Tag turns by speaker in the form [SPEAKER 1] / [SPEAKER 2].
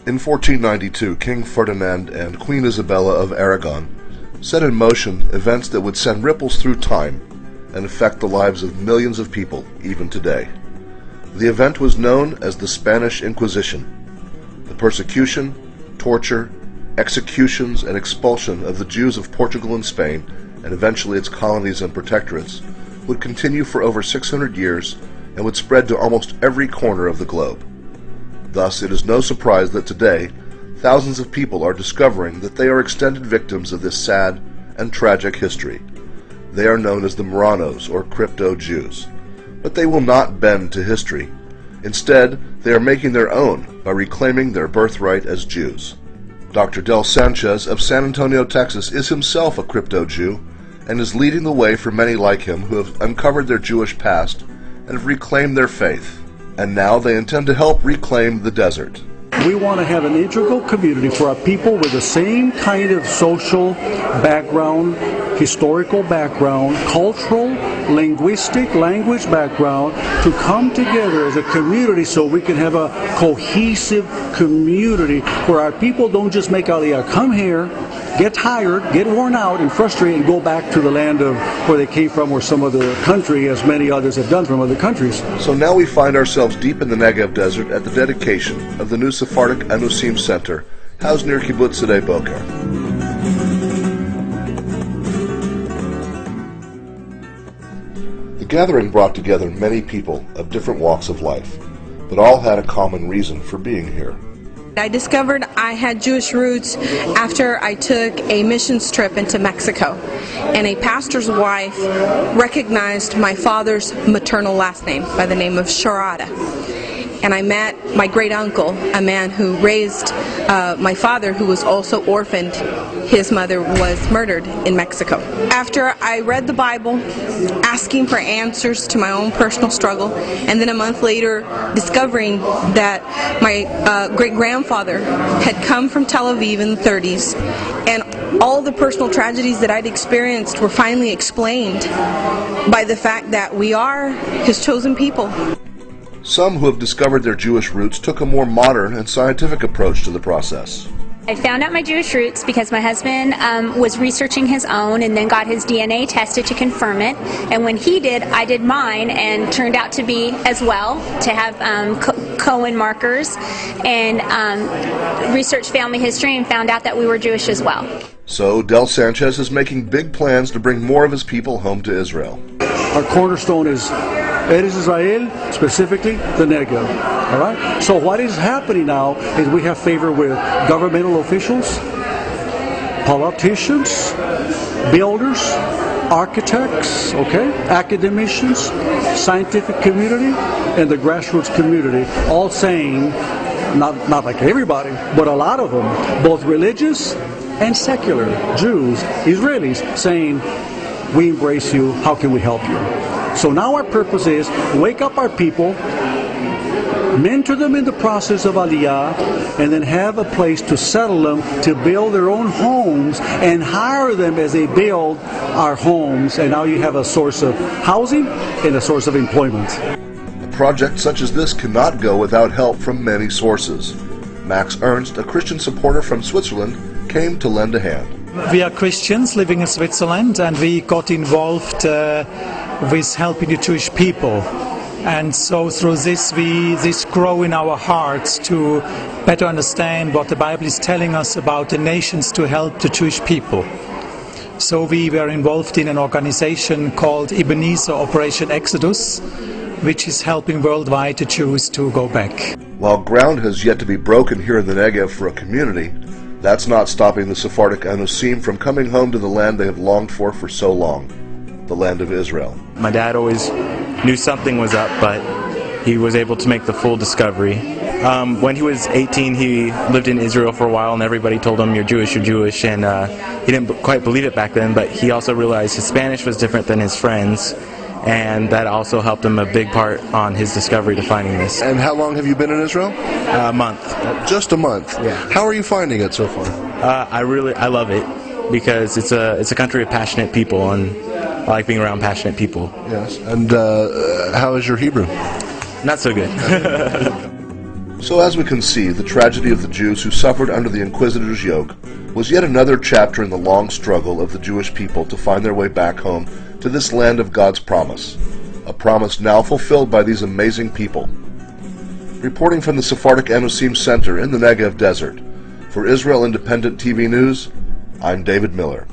[SPEAKER 1] In 1492, King Ferdinand and Queen Isabella of Aragon set in motion events that would send ripples through time and affect the lives of millions of people even today. The event was known as the Spanish Inquisition. The persecution, torture, executions, and expulsion of the Jews of Portugal and Spain, and eventually its colonies and protectorates, would continue for over 600 years and would spread to almost every corner of the globe. Thus, it is no surprise that today, thousands of people are discovering that they are extended victims of this sad and tragic history. They are known as the Marranos, or crypto-Jews. But they will not bend to history. Instead, they are making their own by reclaiming their birthright as Jews. Dr. Del Sanchez of San Antonio, Texas is himself a crypto-Jew and is leading the way for many like him who have uncovered their Jewish past and have reclaimed their faith. And now they intend to help reclaim the desert.
[SPEAKER 2] We want to have an integral community for our people with the same kind of social background, historical background, cultural, linguistic, language background to come together as a community so we can have a cohesive community where our people don't just make Aliyah, come here, get tired, get worn out and frustrated and go back to the land of where they came from or some other country, as many others have done from other countries.
[SPEAKER 1] So now we find ourselves deep in the Negev desert at the dedication of the new Sephardic Anusim Center, housed near Kibbutz Sdei Boker. The gathering brought together many people of different walks of life, but all had a common reason for being here.
[SPEAKER 3] I discovered I had Jewish roots after I took a missions trip into Mexico, and a pastor's wife recognized my father's maternal last name by the name of Sharada. And I met my great uncle, a man who raised my father, who was also orphaned. His mother was murdered in Mexico. After I read the Bible, asking for answers to my own personal struggle, and then a month later discovering that my great-grandfather had come from Tel Aviv in the 30s, and all the personal tragedies that I'd experienced were finally explained by the fact that we are His chosen people.
[SPEAKER 1] Some who have discovered their Jewish roots took a more modern and scientific approach to the process.
[SPEAKER 4] I found out my Jewish roots because my husband was researching his own and then got his DNA tested to confirm it. And when he did, I did mine and turned out to be as well, to have Cohen markers, and researched family history and found out that we were Jewish as well.
[SPEAKER 1] So Del Sanchez is making big plans to bring more of his people home to Israel.
[SPEAKER 2] Our cornerstone is Eretz Israel, specifically the Negev. All right. So what is happening now is we have favor with governmental officials, politicians, builders, architects, okay, academicians, scientific community, and the grassroots community, all saying, not like everybody, but a lot of them, both religious and secular, Jews, Israelis, saying, we embrace you, how can we help you? So now our purpose is wake up our people, mentor them in the process of Aliyah, and then have a place to settle them, to build their own homes, and hire them as they build our homes. And now you have a source of housing and a source of employment.
[SPEAKER 1] A project such as this cannot go without help from many sources. Max Ernst, a Christian supporter from Switzerland, came to lend a hand.
[SPEAKER 5] We are Christians living in Switzerland, and we got involved with helping the Jewish people. And so through this grow in our hearts to better understand what the Bible is telling us about the nations to help the Jewish people. So we were involved in an organization called Ebenezer Operation Exodus, which is helping worldwide the Jews to go back.
[SPEAKER 1] While ground has yet to be broken here in the Negev for a community, that's not stopping the Sephardic Anusim from coming home to the land they have longed for so long, the land of Israel.
[SPEAKER 6] My dad always knew something was up, but he was able to make the full discovery. When he was 18, he lived in Israel for a while, and everybody told him, you're Jewish, and he didn't quite believe it back then, but he also realized his Spanish was different than his friends, and that also helped him a big part on his discovery to finding this.
[SPEAKER 1] And how long have you been in Israel?
[SPEAKER 6] A month.
[SPEAKER 1] Just a month?
[SPEAKER 6] Yeah.
[SPEAKER 1] How are you finding it so far?
[SPEAKER 6] I love it, because it's a country of passionate people, and I like being around passionate people.
[SPEAKER 1] Yes. And how is your Hebrew?
[SPEAKER 6] Not so good.
[SPEAKER 1] So as we can see, the tragedy of the Jews who suffered under the Inquisitor's yoke was yet another chapter in the long struggle of the Jewish people to find their way back home to this land of God's promise, a promise now fulfilled by these amazing people. Reporting from the Sephardic Enosim Center in the Negev Desert, for Israel Independent TV News, I'm David Miller.